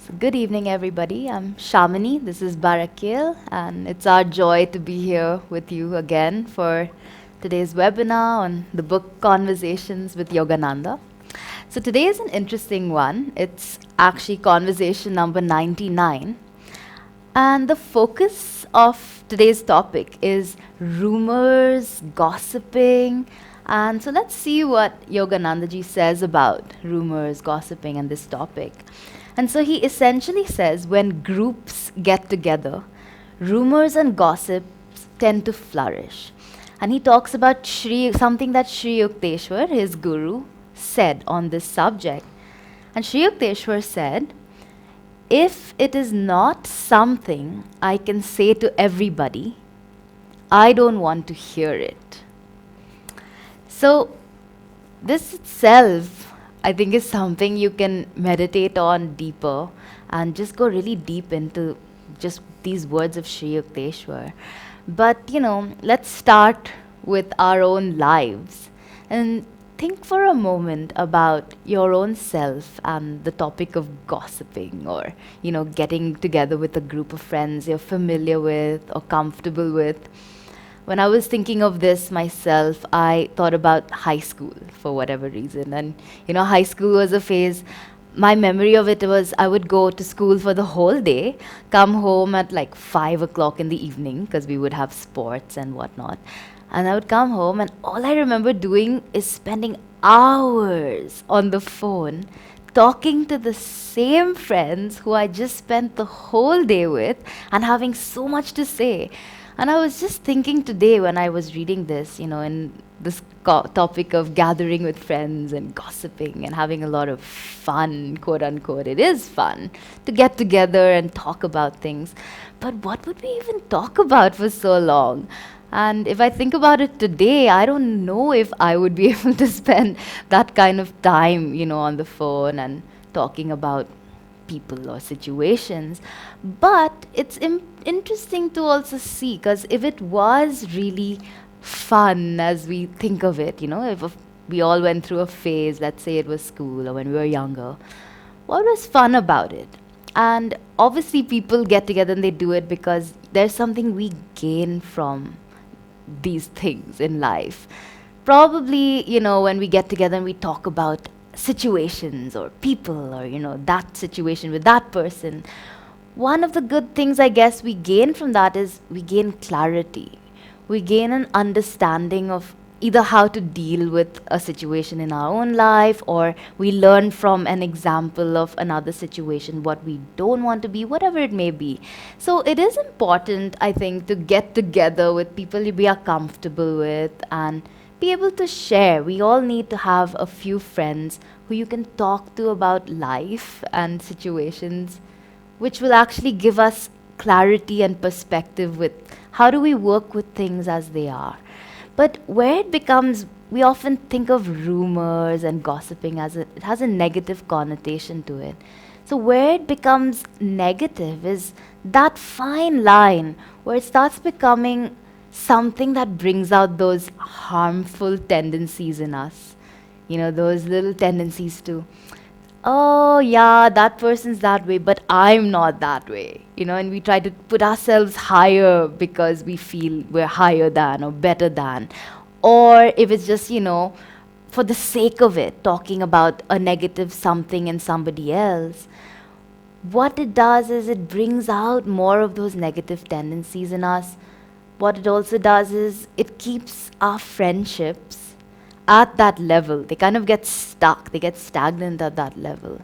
So good evening, everybody. I'm Shamini. This is Barakil, and it's our joy to be here with you again for today's webinar on the book Conversations with Yogananda. So today is an interesting one. It's actually conversation number 99. And the focus of today's topic is rumors, gossiping. And so let's see what Yoganandaji says about rumors, gossiping, and this topic. And so he essentially says when groups get together, rumors and gossips tend to flourish. And he talks about something that Sri Yukteswar, his guru, said on this subject. And Sri Yukteswar said, if it is not something I can say to everybody, I don't want to hear it. So, this itself, I think, is something you can meditate on deeper and just go really deep into just these words of Sri Yukteswar. But, let's start with our own lives and think for a moment about your own self and the topic of gossiping or, getting together with a group of friends you're familiar with or comfortable with. When I was thinking of this myself, I thought about high school for whatever reason. And, high school was a phase. My memory of it was I would go to school for the whole day, come home at like 5 o'clock in the evening because we would have sports and whatnot. And I would come home, and all I remember doing is spending hours on the phone talking to the same friends who I just spent the whole day with and having so much to say. And I was just thinking today when I was reading this, in this topic of gathering with friends and gossiping and having a lot of fun, quote unquote. It is fun to get together and talk about things. But what would we even talk about for so long? And if I think about it today, I don't know if I would be able to spend that kind of time, on the phone and talking about people or situations. But it's interesting to also see, because if it was really fun as we think of it, if we all went through a phase, let's say it was school or when we were younger, what was fun about it? And obviously, people get together and they do it because there's something we gain from these things in life. Probably, when we get together and we talk about situations or people or, that situation with that person, one of the good things I guess we gain from that is we gain clarity. We gain an understanding of either how to deal with a situation in our own life, or we learn from an example of another situation what we don't want to be, whatever it may be. So it is important, I think, to get together with people we are comfortable with and be able to share. We all need to have a few friends who you can talk to about life and situations, which will actually give us clarity and perspective with how do we work with things as they are. But where it becomes, we often think of rumors and gossiping as it has a negative connotation to it. So where it becomes negative is that fine line where it starts becoming something that brings out those harmful tendencies in us. Those little tendencies to, oh yeah, that person's that way, but I'm not that way. And we try to put ourselves higher because we feel we're higher than or better than. Or if it's just, for the sake of it, talking about a negative something in somebody else, what it does is it brings out more of those negative tendencies in us. What it also does is it keeps our friendships at that level. They kind of get stuck, they get stagnant at that level.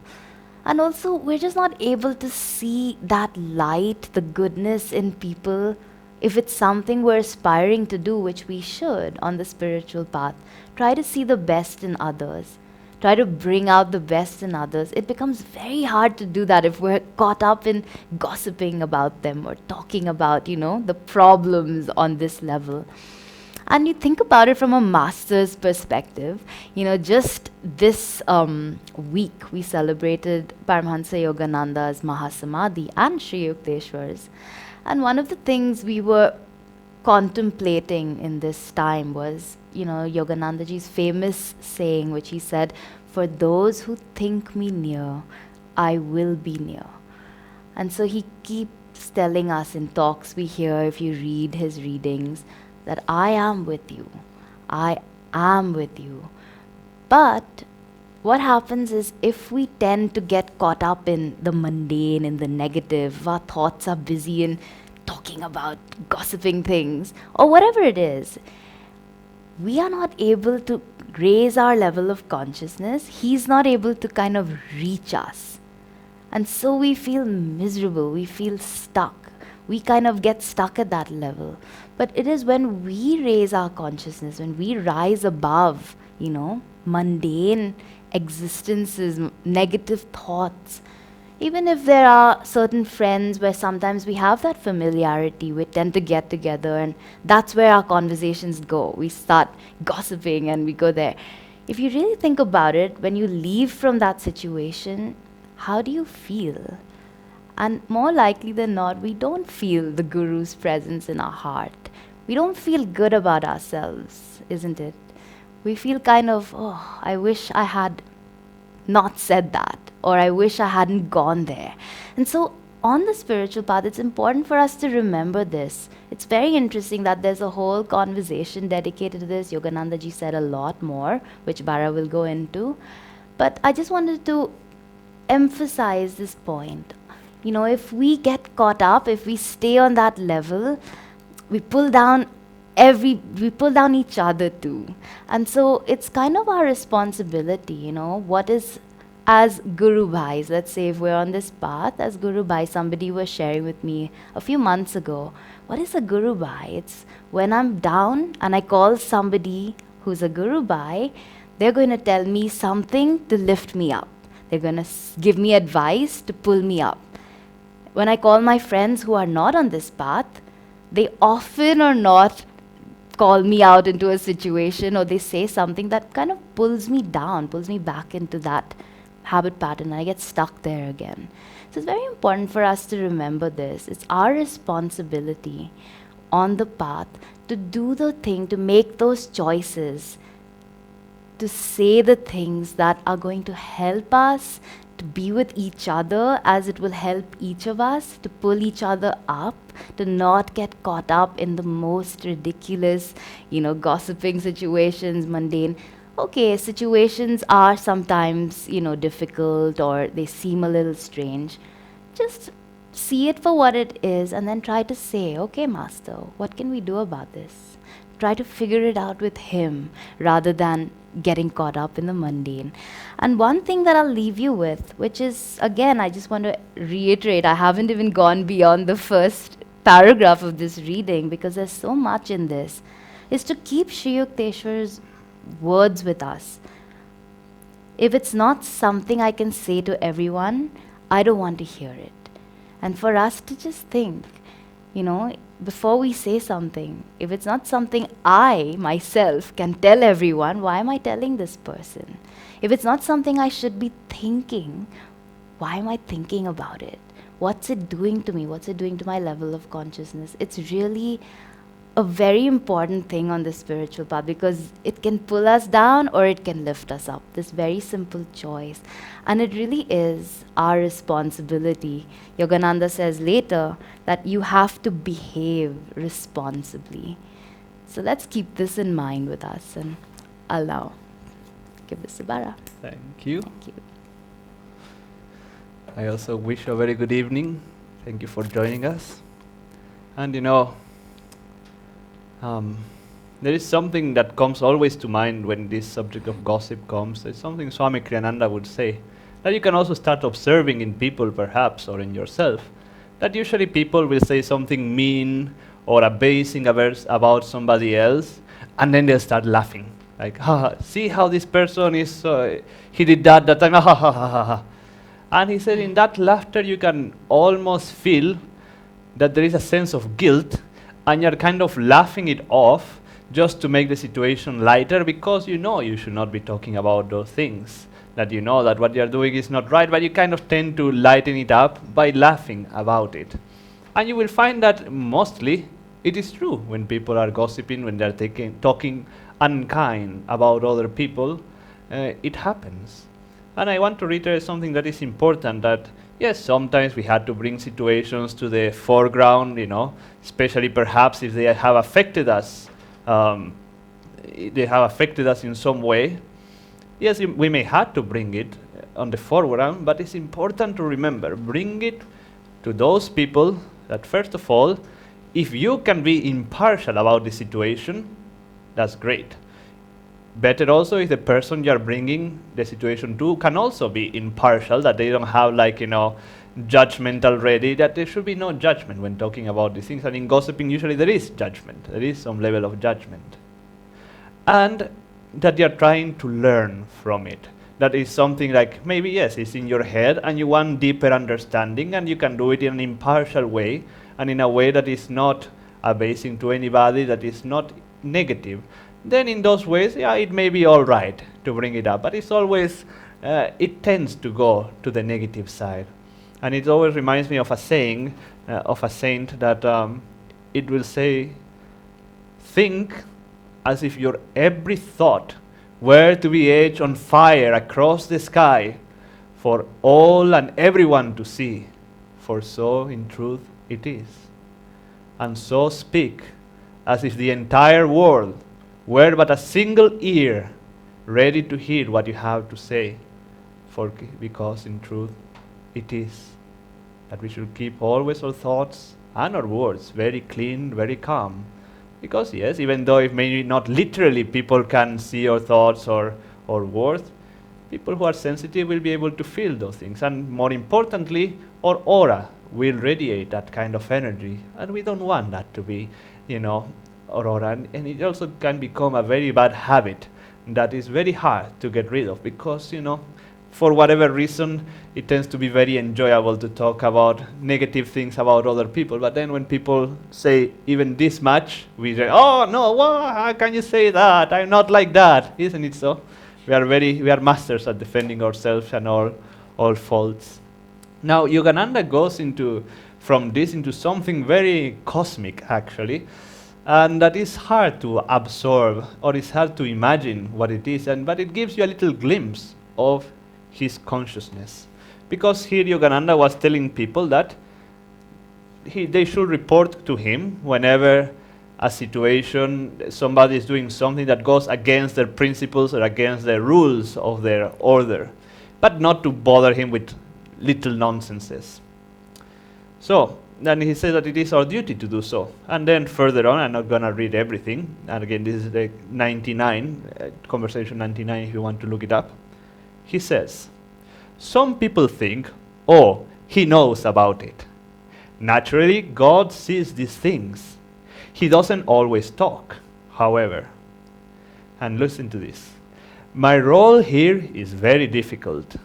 And also, we're just not able to see that light, the goodness in people. If it's something we're aspiring to do, which we should on the spiritual path, try to see the best in others. Try to bring out the best in others. It becomes very hard to do that if we're caught up in gossiping about them or talking about, the problems on this level. And you think about it from a master's perspective, just this week we celebrated Paramahansa Yogananda's Mahasamadhi and Sri Yukteswar's. And one of the things we were contemplating in this time was, Yoganandaji's famous saying, which he said, "For those who think me near, I will be near." And so he keeps telling us in talks we hear, if you read his readings, that I am with you. I am with you. But what happens is, if we tend to get caught up in the mundane, in the negative, our thoughts are busy in talking about gossiping things or whatever it is, we are not able to raise our level of consciousness. He's not able to kind of reach us. And so we feel miserable, we feel stuck. We kind of get stuck at that level. But it is when we raise our consciousness, when we rise above, mundane existences, negative thoughts. Even if there are certain friends where sometimes we have that familiarity, we tend to get together and that's where our conversations go. We start gossiping and we go there. If you really think about it, when you leave from that situation, how do you feel? And more likely than not, we don't feel the Guru's presence in our heart. We don't feel good about ourselves, isn't it? We feel kind of, oh, I wish I had not said that, or I wish I hadn't gone there. And so on the spiritual path, it's important for us to remember this. It's very interesting that there's a whole conversation dedicated to this. Yogananda ji said a lot more, which Bara will go into. But I just wanted to emphasize this point. If we get caught up, if we stay on that level, we pull down each other too. And so it's kind of our responsibility, what is, as Guru Bhais, let's say if we're on this path, as Guru Bhai, somebody was sharing with me a few months ago, what is a Guru Bhai? It's when I'm down and I call somebody who's a Guru Bhai, they're going to tell me something to lift me up. They're going to give me advice to pull me up. When I call my friends who are not on this path, they often or not call me out into a situation, or they say something that kind of pulls me down, pulls me back into that habit pattern, and I get stuck there again. So it's very important for us to remember this. It's our responsibility on the path to do the thing, to make those choices, to say the things that are going to help us to be with each other, as it will help each of us to pull each other up, to not get caught up in the most ridiculous, gossiping situations, mundane. Okay, situations are sometimes, difficult, or they seem a little strange. Just see it for what it is and then try to say, okay, Master, what can we do about this? Try to figure it out with him rather than getting caught up in the mundane. And one thing that I'll leave you with, which is, again, I just want to reiterate, I haven't even gone beyond the first paragraph of this reading because there's so much in this, is to keep Sri Yukteswar's words with us. If it's not something I can say to everyone, I don't want to hear it. And for us to just think, before we say something, if it's not something I, myself, can tell everyone, why am I telling this person? If it's not something I should be thinking, why am I thinking about it? What's it doing to me? What's it doing to my level of consciousness? It's really a very important thing on the spiritual path because it can pull us down or it can lift us up. This very simple choice. And it really is our responsibility. Yogananda says later that you have to behave responsibly. So let's keep this in mind with us. And I'll now give this to Bara. Thank you. Thank you. I also wish you a very good evening. Thank you for joining us. And there is something that comes always to mind when this subject of gossip comes. There's something Swami Kriyananda would say, that you can also start observing in people perhaps, or in yourself, that usually people will say something mean or abasing about somebody else, and then they'll start laughing. Like, see how this person is, he did that time, ha ha ha ha ha. And he said in that laughter you can almost feel that there is a sense of guilt, and you're kind of laughing it off just to make the situation lighter because you should not be talking about those things, that that what you're doing is not right, but you kind of tend to lighten it up by laughing about it. And you will find that mostly it is true when people are gossiping, when they're talking unkind about other people, it happens. And I want to reiterate something that is important, that Yes, sometimes we had to bring situations to the foreground, especially perhaps if they have affected us. Um, they have affected us in some way. Yes, we may have to bring it on the foreground, but it's important to remember, bring it to those people that, first of all, if you can be impartial about the situation, that's great. Better also if the person you're bringing the situation to can also be impartial, that they don't have judgment already, that there should be no judgment when talking about these things. And in gossiping, usually there is judgment. There is some level of judgment. And that you're trying to learn from it. That is something like, maybe yes, it's in your head and you want deeper understanding, and you can do it in an impartial way and in a way that is not abasing to anybody, that is not negative. Then in those ways, yeah, it may be all right to bring it up, but it's always, it tends to go to the negative side. And it always reminds me of a saying, of a saint, that it will say, think as if your every thought were to be edged on fire across the sky for all and everyone to see, for so in truth it is. And so speak as if the entire world were but a single ear ready to hear what you have to say, because in truth it is. That we should keep always our thoughts and our words very clean, very calm. Because yes, even though if maybe not literally people can see our thoughts or words, people who are sensitive will be able to feel those things. And more importantly, our aura will radiate that kind of energy. And we don't want that to be, our aura. And it also can become a very bad habit that is very hard to get rid of, because, for whatever reason, it tends to be very enjoyable to talk about negative things about other people. But then when people say even this much, we say, oh no, how can you say that? I'm not like that. Isn't it so? We are masters at defending ourselves and all faults. Now Yogananda goes from this into something very cosmic, actually. And that is hard to absorb, or it's hard to imagine what it is, but it gives you a little glimpse of his consciousness. Because here Yogananda was telling people that they should report to him whenever a situation, somebody is doing something that goes against their principles or against the rules of their order, but not to bother him with little nonsenses. So then he says that it is our duty to do so. And then further on, I'm not going to read everything, and again this is the 99, conversation 99 if you want to look it up. He says, some people think, oh, he knows about it. Naturally, God sees these things. He doesn't always talk, however. And listen to this. My role here is very difficult.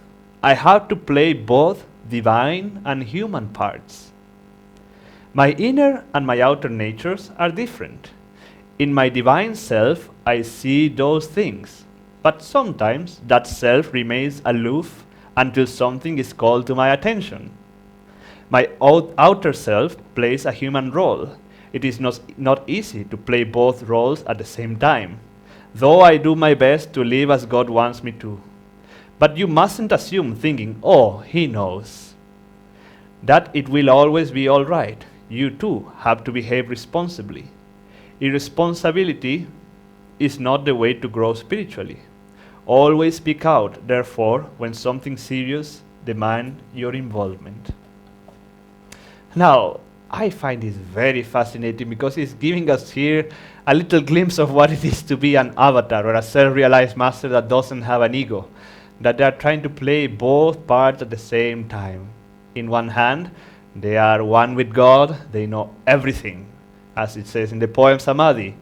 I have to play both divine and human parts. My inner and my outer natures are different. In my divine self, I see those things. But sometimes that self remains aloof until something is called to my attention. My outer self plays a human role. It is not easy to play both roles at the same time, though I do my best to live as God wants me to. But you mustn't assume thinking, oh, he knows, that it will always be all right. You too have to behave responsibly. Irresponsibility is not the way to grow spiritually. Always speak out, therefore, when something serious demands your involvement. Now, I find this very fascinating because it's giving us here a little glimpse of what it is to be an avatar or a self-realized master that doesn't have an ego, that they are trying to play both parts at the same time. In one hand, they are one with God, they know everything, as it says in the poem Samadhi,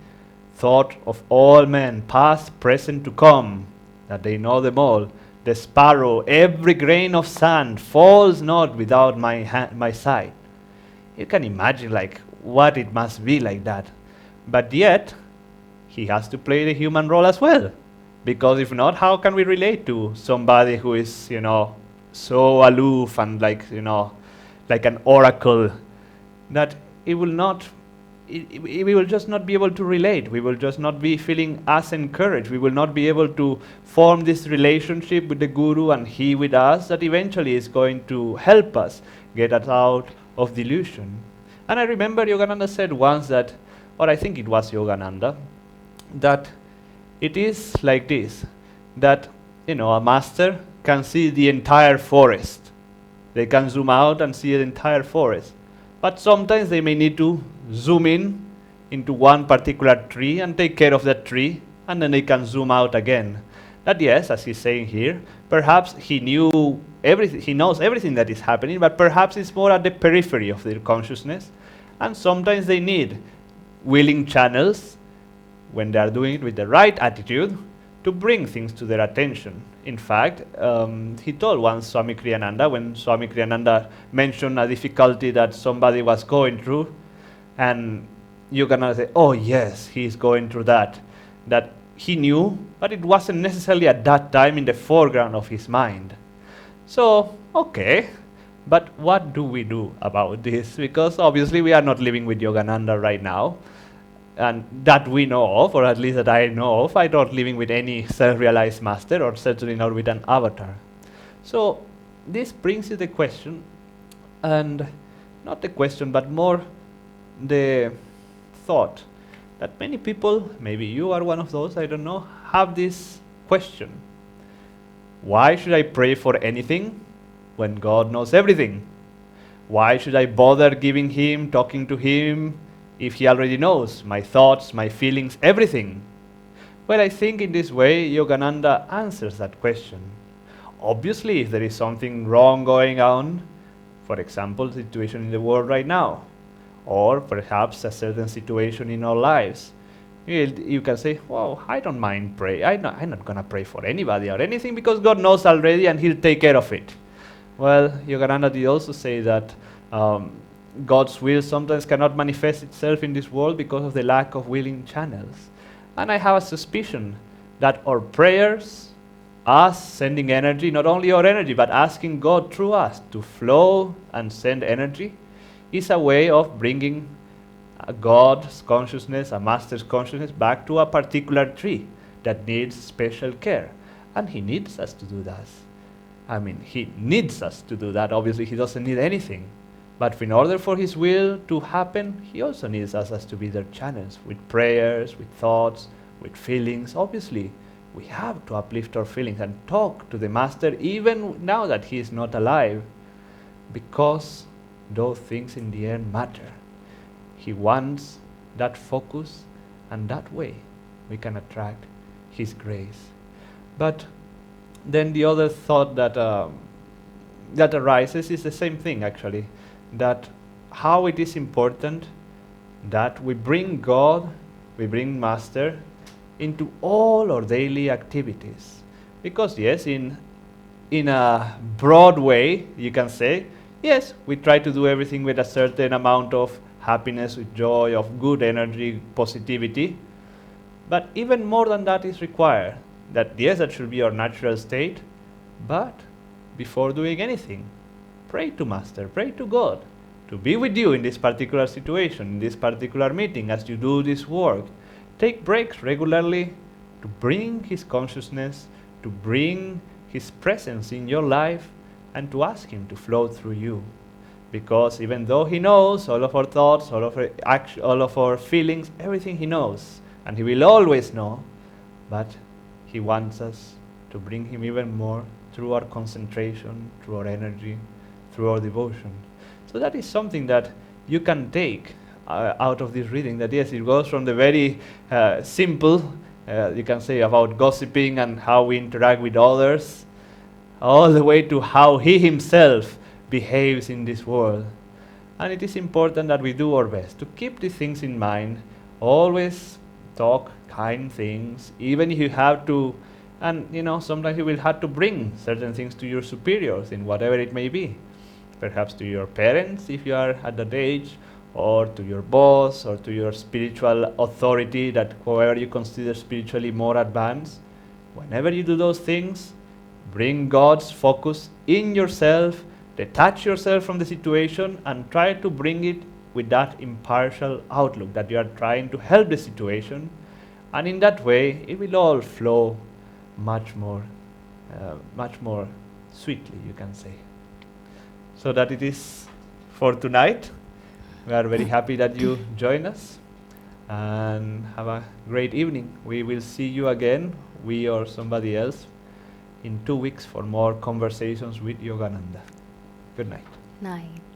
thought of all men, past, present, to come, that they know them all. The sparrow, every grain of sand, falls not without my sight. You can imagine what it must be like that. But yet, he has to play the human role as well. Because if not, how can we relate to somebody who is, so aloof and like an oracle, that it will not we will just not be able to relate. We will just not be feeling as encouraged. We will not be able to form this relationship with the Guru and he with us that eventually is going to help us get us out of delusion. And I remember Yogananda said once that, or I think it was Yogananda, that it is like this, that a master can see the entire forest. They can zoom out and see the entire forest. But sometimes they may need to zoom in into one particular tree and take care of that tree, and then they can zoom out again. That yes, as he's saying here, perhaps he knew everything, he knows everything that is happening, but perhaps it's more at the periphery of their consciousness. And sometimes they need willing channels, when they are doing it with the right attitude, to bring things to their attention. In fact, he told once Swami Kriyananda, when Swami Kriyananda mentioned a difficulty that somebody was going through, and Yogananda said, oh yes, he's going through that he knew, but it wasn't necessarily at that time in the foreground of his mind. So, okay, but what do we do about this? Because obviously we are not living with Yogananda right now, and that we know of, or at least that I know of. I'm not living with any self-realized master, or certainly not with an avatar. So this brings you the question, and not the question, but more the thought that many people, maybe you are one of those, I don't know, have this question. Why should I pray for anything when God knows everything? Why should I bother giving Him, talking to Him, if He already knows my thoughts, my feelings, everything? Well, I think in this way, Yogananda answers that question. Obviously, if there is something wrong going on, for example, the situation in the world right now, or perhaps a certain situation in our lives, you can say, well, I don't mind pray. I'm not going to pray for anybody or anything because God knows already and He'll take care of it. Well, Yogananda did also say that God's will sometimes cannot manifest itself in this world because of the lack of willing channels. And I have a suspicion that our prayers, us sending energy, not only our energy, but asking God through us to flow and send energy, is a way of bringing God's consciousness, a master's consciousness, back to a particular tree that needs special care. And He needs us to do that. I mean, He needs us to do that. Obviously, He doesn't need anything. But in order for His will to happen, He also needs us to be their channels, with prayers, with thoughts, with feelings. Obviously, we have to uplift our feelings and talk to the Master even now that He is not alive, because those things in the end matter. He wants that focus, and that way we can attract His grace. But then the other thought that arises is the same thing, actually, that how it is important that we bring God, we bring Master into all our daily activities. Because yes, in a broad way, you can say, yes, we try to do everything with a certain amount of happiness, with joy, of good energy, positivity. But even more than that is required. That yes, that should be our natural state. But before doing anything, pray to Master, pray to God to be with you in this particular situation, in this particular meeting, as you do this work. Take breaks regularly to bring His consciousness, to bring His presence in your life, and to ask Him to flow through you. Because even though He knows all of our thoughts, all of our feelings, everything He knows, and He will always know, but He wants us to bring Him even more through our concentration, through our energy, through our devotion. So that is something that you can take out of this reading, that yes, it goes from the very simple, you can say, about gossiping and how we interact with others, all the way to how He Himself behaves in this world. And it is important that we do our best to keep these things in mind, always talk kind things, even if you have to, and sometimes you will have to bring certain things to your superiors in whatever it may be. Perhaps to your parents if you are at that age, or to your boss, or to your spiritual authority, that whoever you consider spiritually more advanced. Whenever you do those things, bring God's focus in yourself, detach yourself from the situation, and try to bring it with that impartial outlook, that you are trying to help the situation, and in that way it will all flow much more sweetly, you can say. So that it is for tonight. We are very happy that you join us, and have a great evening. We will see you again, we or somebody else, in 2 weeks for more conversations with Yogananda. Good night. Night.